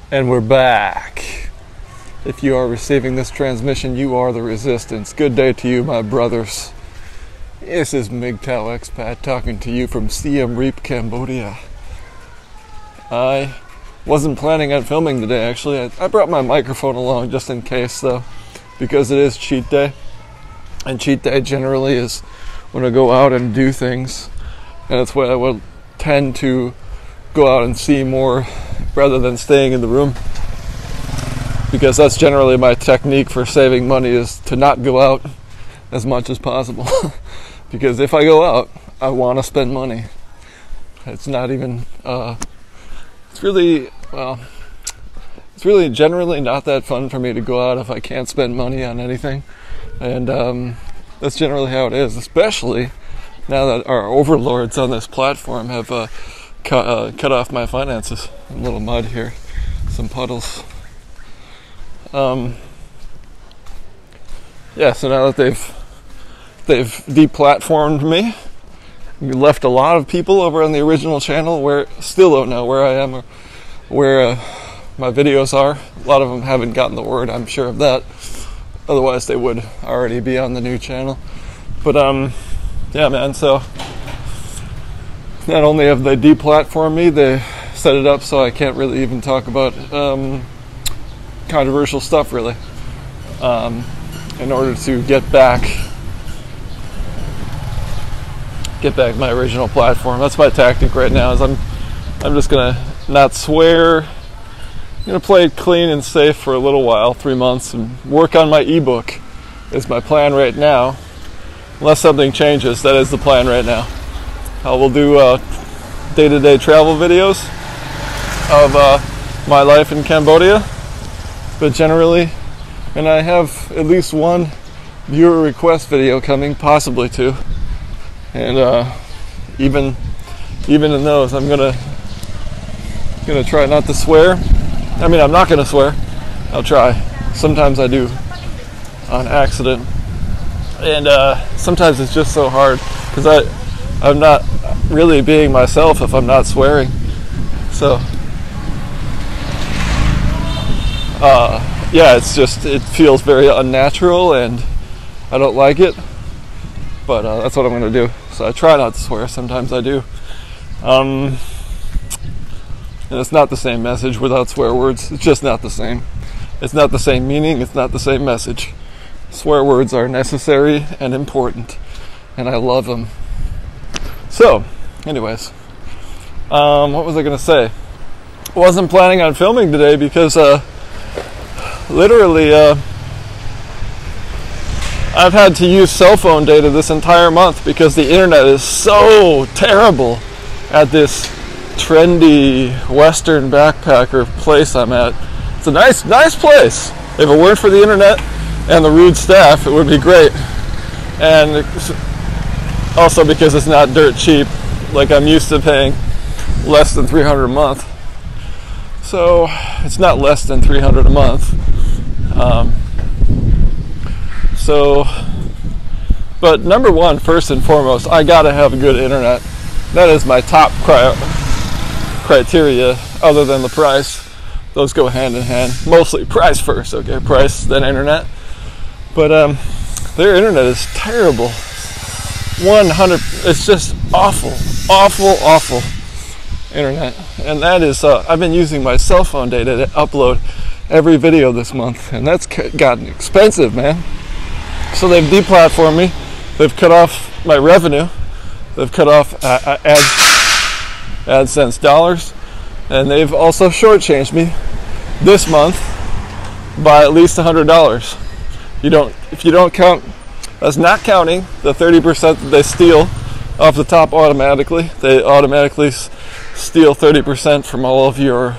And we're back. If you are receiving this transmission, you are the resistance. Good day to you, my brothers. This is MGTOW Expat talking to you from Siem Reap, Cambodia. I wasn't planning on filming today, actually. I brought my microphone along just in case, though, because it is cheat day. And cheat day generally is when I go out and do things. And that's why I will tend to go out and see more rather than staying in the room, because that's generally my technique for saving money, is to not go out as much as possible. Because if I go out, I want to spend money. It's not even it's really generally not that fun for me to go out if I can't spend money on anything. And that's generally how it is, especially now that our overlords on this platform have cut off my finances. A little mud here, some puddles. Yeah, so now that they've deplatformed me, we left a lot of people over on the original channel where still don't know where I am or where my videos are. A lot of them haven't gotten the word, I'm sure of that. Otherwise they would already be on the new channel. But yeah, man, so not only have they deplatformed me, they set it up so I can't really even talk about controversial stuff, really, in order to get back my original platform. That's my tactic right now, is I'm just gonna not swear. I'm gonna play it clean and safe for a little while, 3 months, and work on my ebook is my plan right now. Unless something changes, that is the plan right now. I will do day-to-day travel videos of my life in Cambodia, but generally, and I have at least one viewer request video coming, possibly two, and even in those, I'm gonna try not to swear. I mean, I'm not gonna swear. I'll try. Sometimes I do on accident, and sometimes it's just so hard because I'm not really being myself if I'm not swearing. So yeah, it feels very unnatural and I don't like it, but that's what I'm gonna do. So I try not to swear. Sometimes I do, and it's not the same message without swear words. It's just not the same. It's not the same meaning. It's not the same message. Swear words are necessary and important, and I love them. So, anyways, what was I going to say? I wasn't planning on filming today because literally I've had to use cell phone data this entire month because the internet is so terrible at this trendy Western backpacker place I'm at. It's a nice place. If it weren't for the internet and the rude staff, it would be great. And also because it's not dirt cheap, like I'm used to paying less than $300 a month. So it's not less than $300 a month. But number one, first and foremost, I gotta have good internet. That is my top criteria, other than the price. Those go hand in hand. Mostly price first, okay? Price, then internet. But their internet is terrible. 100, it's just awful internet. And that is, I've been using my cell phone data to upload every video this month, and that's gotten expensive, man. So they've deplatformed me. They've cut off my revenue. They've cut off AdSense dollars, and they've also shortchanged me this month by at least $100. If you don't count, that's not counting the 30% that they steal off the top automatically. They automatically steal 30% from all of your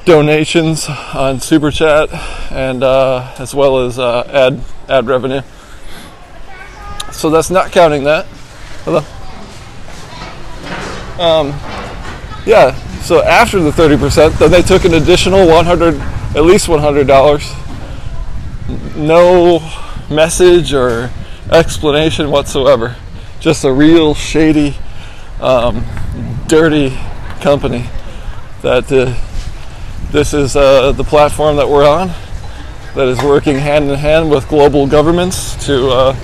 donations on Super Chat, and as well as ad revenue. So that's not counting that. Hello. Yeah. So after the 30%, then they took an additional at least $100. No message or explanation whatsoever. Just a real shady, dirty company that This is the platform that we're on that is working hand in hand with global governments to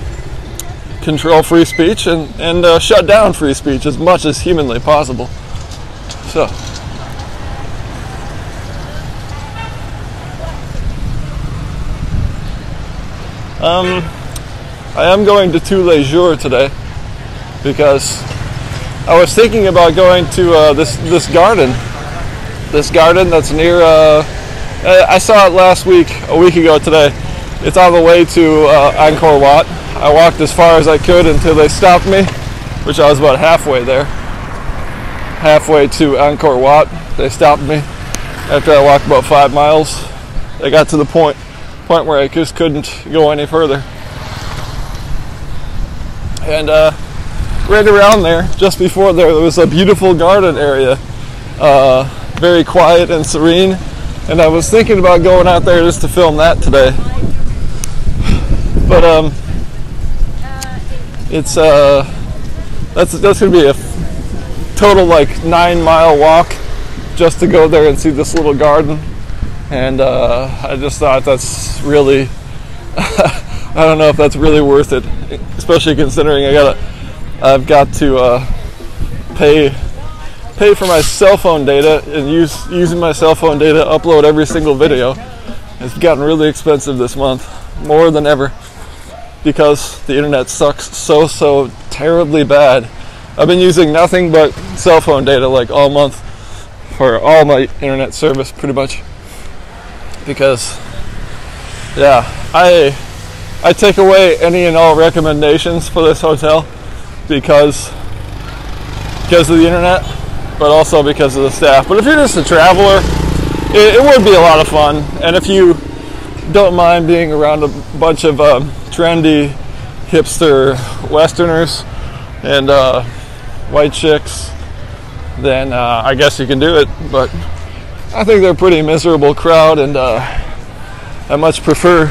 control free speech and shut down free speech as much as humanly possible. So, I am going to Tous les Jours today because I was thinking about going to this garden that's near. I saw it last week, a week ago today. It's on the way to Angkor Wat. I walked as far as I could until they stopped me, which I was about halfway there. Halfway to Angkor Wat, they stopped me after I walked about 5 miles. I got to the point where I just couldn't go any further. And right around there, just before there was a beautiful garden area, very quiet and serene. And I was thinking about going out there just to film that today. But it's that's gonna be a total like 9-mile walk just to go there and see this little garden. And I just thought that's really I don't know if that's really worth it, especially considering I've got to pay for my cell phone data and using my cell phone data to upload every single video. It's gotten really expensive this month, more than ever, because the internet sucks so terribly bad. I've been using nothing but cell phone data like all month for all my internet service pretty much, because yeah, I take away any and all recommendations for this hotel because of the internet, but also because of the staff. But if you're just a traveler, it would be a lot of fun. And if you don't mind being around a bunch of trendy hipster Westerners and white chicks, then I guess you can do it. But I think they're a pretty miserable crowd, and I much prefer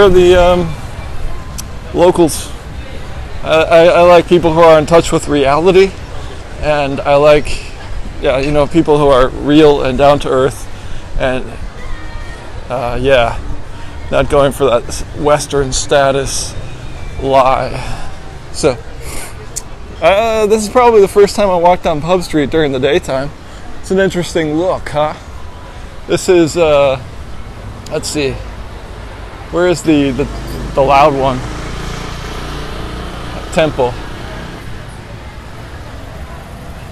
the locals. I like people who are in touch with reality, and I like, people who are real and down to earth, and not going for that Western status lie. So this is probably the first time I walked on Pub Street during the daytime. It's an interesting look, huh? This is let's see, where is the loud one? Temple.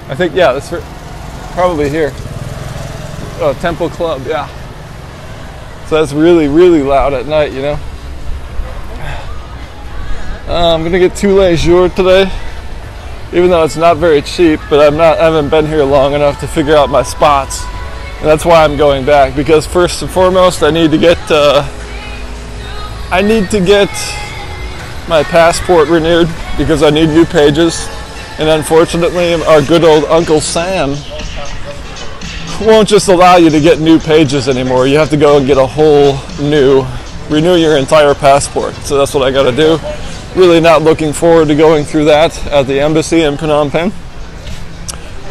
I think, yeah, that's probably here. Oh, Temple Club, yeah. So that's really, really loud at night, you know. I'm gonna get Tous les Jours today, even though it's not very cheap. But I haven't been here long enough to figure out my spots, and that's why I'm going back. Because first and foremost, I need to get my passport renewed because I need new pages. And unfortunately, our good old Uncle Sam won't just allow you to get new pages anymore. You have to go and get a whole renew your entire passport. So that's what I got to do. Really not looking forward to going through that at the embassy in Phnom Penh.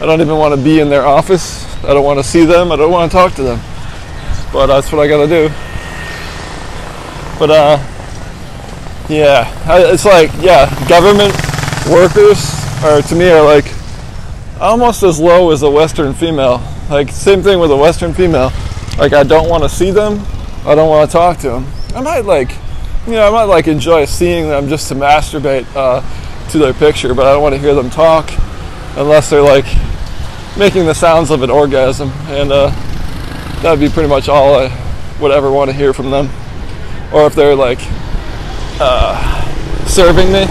I don't even want to be in their office. I don't want to see them. I don't want to talk to them. But that's what I got to do. But it's like, government workers to me are like almost as low as a Western female. Like, same thing with a Western female. Like, I don't want to see them. I don't want to talk to them. I might enjoy seeing them just to masturbate to their picture, but I don't want to hear them talk unless they're like making the sounds of an orgasm, and that'd be pretty much all I would ever want to hear from them. Or if they're like serving me,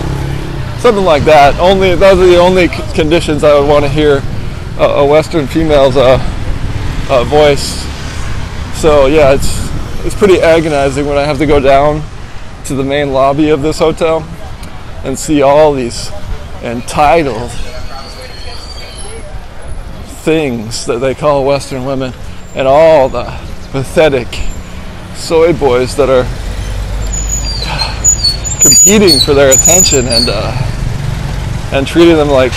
something like that. Those are the only conditions I would want to hear a Western female's voice. So yeah, it's pretty agonizing when I have to go down to the main lobby of this hotel and see all these entitled things that they call Western women, and all the pathetic soy boys that are competing for their attention and treating them like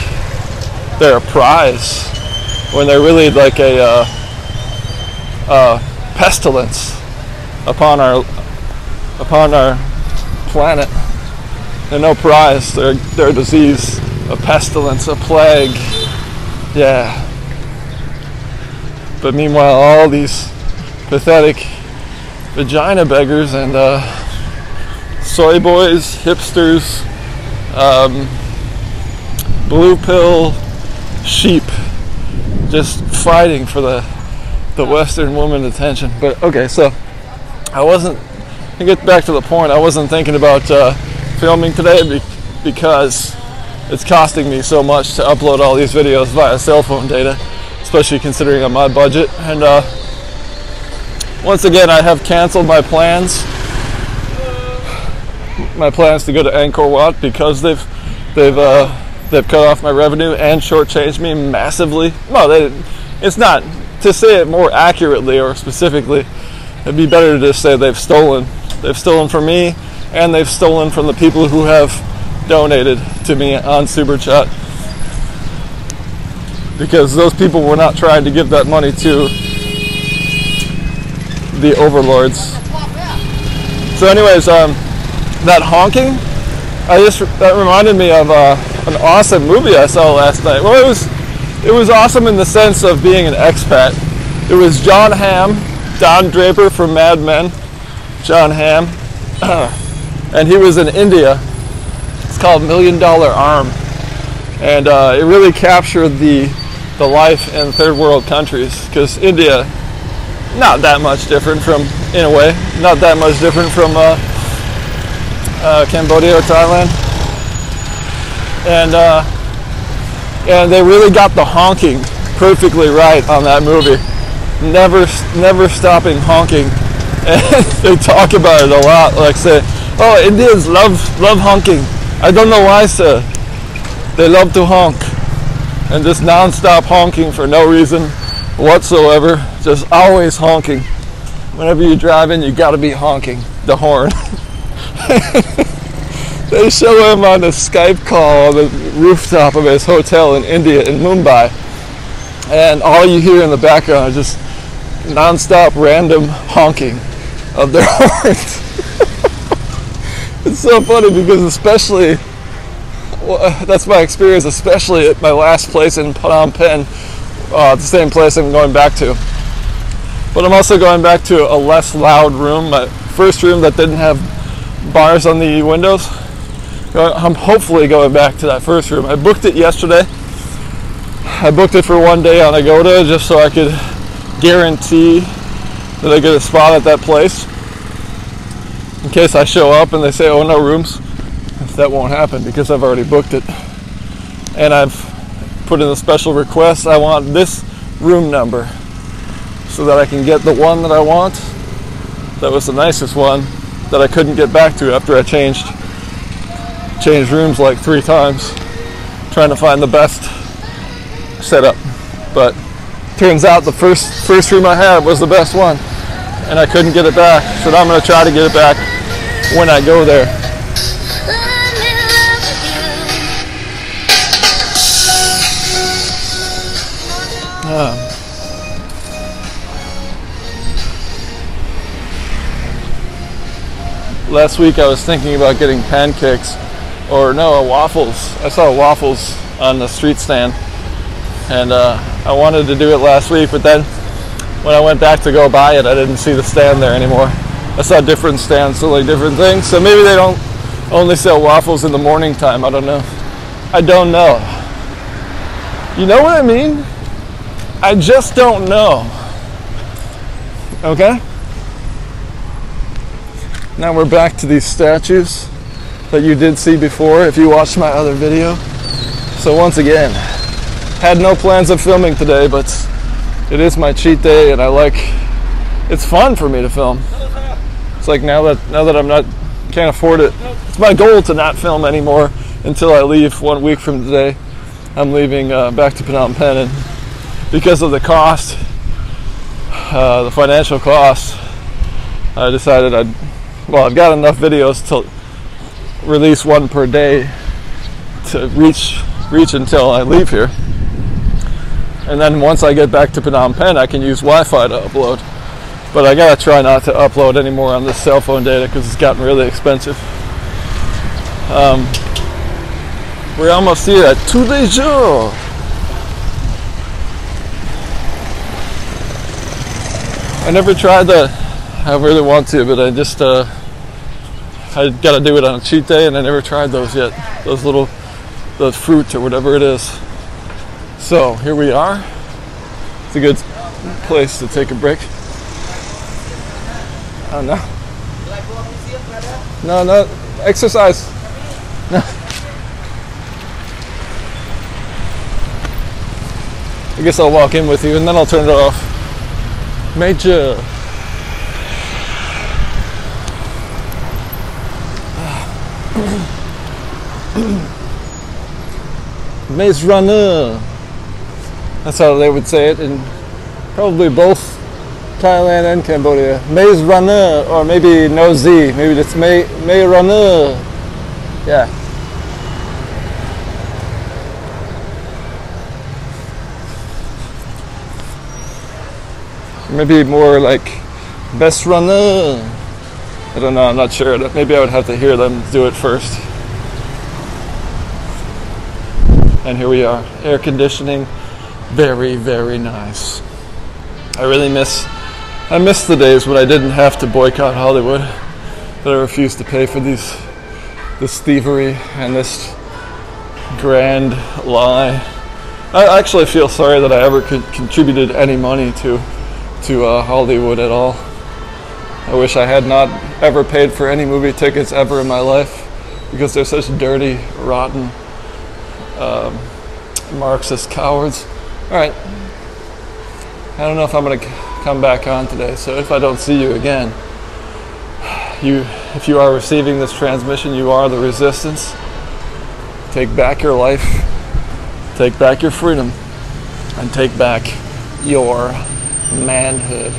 they're a prize when they're really like a pestilence upon our planet. They're no prize. They're a disease, a pestilence, a plague. Yeah. But meanwhile, all these pathetic vagina beggars and soy boys, hipsters, blue pill sheep, just fighting for the Western woman attention. But okay, so to get back to the point, I wasn't thinking about filming today because it's costing me so much to upload all these videos via cell phone data, especially considering on my budget. And once again, I have canceled my plans to go to Angkor Wat because they've cut off my revenue and shortchanged me massively. Well, it's not, to say it more accurately or specifically, it'd be better to just say they've stolen. They've stolen from me, and they've stolen from the people who have donated to me on Super Chat, because those people were not trying to give that money to the overlords. So anyways, that honking, that reminded me of an awesome movie I saw last night. Well, it was awesome in the sense of being an expat. It was John Hamm, Don Draper from Mad Men, John Hamm, and he was in India. It's called $1 Million Arm, and it really captured the life in third world countries, because India, not that much different from, in a way, not that much different from Cambodia or Thailand, and they really got the honking perfectly right on that movie. Never stopping honking, and they talk about it a lot. Like say, oh, Indians love honking. I don't know why, sir. They love to honk, and just non-stop honking for no reason whatsoever. Just always honking. Whenever you're driving, you got to be honking the horn. They show him on a Skype call on the rooftop of his hotel in India, in Mumbai, and all you hear in the background is just non-stop random honking of their horns. It's so funny because especially, well, that's my experience, especially at my last place in Phnom Penh, the same place I'm going back to. But I'm also going back to a less loud room, my first room that didn't have bars on the windows. I'm hopefully going back to that first room. I booked it yesterday. I booked it for one day on Agoda just so I could guarantee that I get a spot at that place in case I show up and they say, oh, no rooms. That won't happen because I've already booked it. And I've put in a special request. I want this room number so that I can get the one that I want. That was the nicest one that I couldn't get back to after I changed rooms like 3 times trying to find the best setup. But turns out the first room I had was the best one, and I couldn't get it back. So now I'm going to try to get it back when I go there. Last week I was thinking about getting pancakes, or no, waffles. I saw waffles on the street stand, and I wanted to do it last week, but then when I went back to go buy it, I didn't see the stand there anymore. I saw different stands selling different things, so maybe they don't only sell waffles in the morning time. I don't know. I don't know. You know what I mean? I just don't know. Okay? Now we're back to these statues that you did see before if you watched my other video. So once again, had no plans of filming today, but it is my cheat day, and it's fun for me to film. It's like now that I'm can't afford it. It's my goal to not film anymore until I leave 1 week from today. I'm leaving back to Phnom Penh, and because of the cost, the financial cost, I decided I've got enough videos to release one per day to reach until I leave here. And then once I get back to Phnom Penh, I can use Wi-Fi to upload. But I gotta try not to upload anymore on this cell phone data because it's gotten really expensive. We're almost here at tous les jours. I never tried that. I really want to, but I just I gotta do it on a cheat day, and I never tried those yet. Those fruit or whatever it is. So here we are. It's a good place to take a break. Oh no. No, exercise. No. I guess I'll walk in with you and then I'll turn it off. Major. Maze Runner. That's how they would say it in probably both Thailand and Cambodia. Maze Runner, or maybe no Z. Maybe it's May Runner. Yeah. Maybe more like Best Runner. I don't know, I'm not sure. Maybe I would have to hear them do it first. And here we are, air conditioning, very, very nice. I miss the days when I didn't have to boycott Hollywood, that I refused to pay for this thievery and this grand lie. I actually feel sorry that I ever contributed any money to Hollywood at all. I wish I had not ever paid for any movie tickets ever in my life, because they're such dirty, rotten, Marxist cowards. Alright, I don't know if I'm going to come back on today, so if I don't see you again, if you are receiving this transmission, you are the resistance. Take back your life, take back your freedom, and take back your manhood.